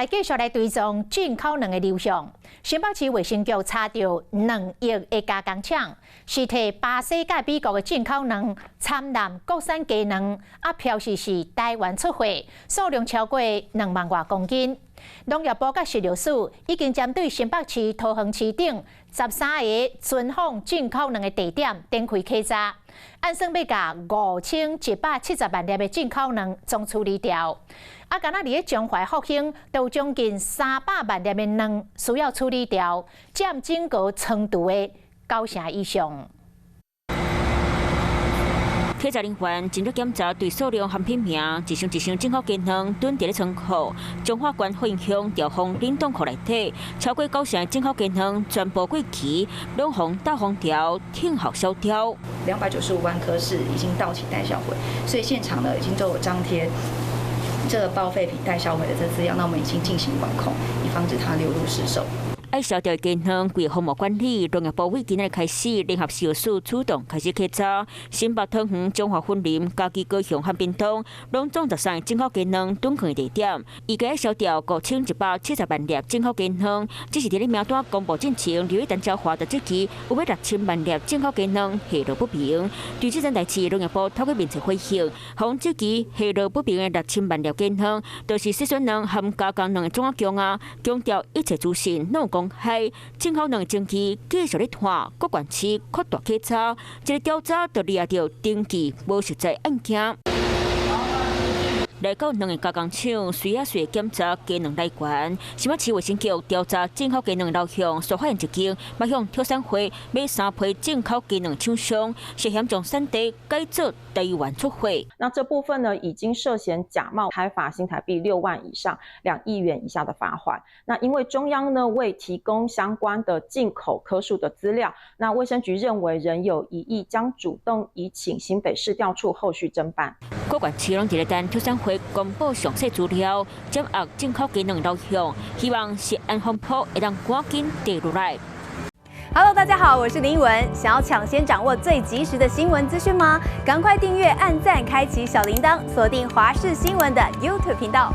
来继续来追踪进口卵的流向。新北市卫生局查到2亿的加工厂是摕巴西甲美国的进口卵掺染国产鸡卵，标示是台湾出货，数量超过2万多公斤。农业部甲食药署已经针对新北市桃园市等13个存放进口卵的地点展开稽查，按算要甲5170万粒的进口卵总处理掉。敢若伫咧中华复兴，都有将近300万粒的卵需要处理掉，占整个程度的9成以上。稽查人员进入检查对数量和品名，一箱一箱进口鸡卵囤伫咧仓库。中华关复兴乡调放冷冻库内底，超过9成进口鸡卵全部过期，拢防大封条，挺好销掉。295万颗是已经到期待销毁，所以现场呢已经都有张贴这报废品待销毁的这资料，那我们已经进行管控，以防止它流入市售。爱消掉鸡卵归项目管理，农业部为今日开始联合食药署主动开始稽查，新北桃园、中华分林、嘉义高雄和屏东，拢总13个进口鸡卵囤放的地点，预计消掉5170万粒进口鸡卵。只是伫咧名单公布进前，留意单交化的这期有约6000万粒进口鸡卵下落不明。对这件代志，农业部透过面册回应，防这期下落不明的6000万粒鸡卵，都是洗选卵和加工卵的总额啊，强调一切资讯拢公开，进口卵证据继续咧探，各县市扩大稽查，这个调查就抓到登记无实在案件。来到两个加工厂，随啊随检查鸡卵来源。新北市卫生局调查进口鸡卵流向，所发现一间迈向挑产会买3批进口鸡卵厂商，涉嫌将产地改做台湾出货。那这部分呢，已经涉嫌假冒，开罚新台币6万以上2亿元以下的罚款。那因为中央呢未提供相关的进口颗数的资料，那卫生局认为仍有疑义，将主动移请新北市调处后续侦办。各县市拢伫咧等挑产会公布详细资料，掌握进口鸡卵流向，希望食安风波会当赶紧跌落来。Hello， 大家好，我是林依文。想要抢先掌握最及时的新闻资讯吗？赶快订阅、按赞、开启小铃铛，锁定华视新闻的 YouTube 频道。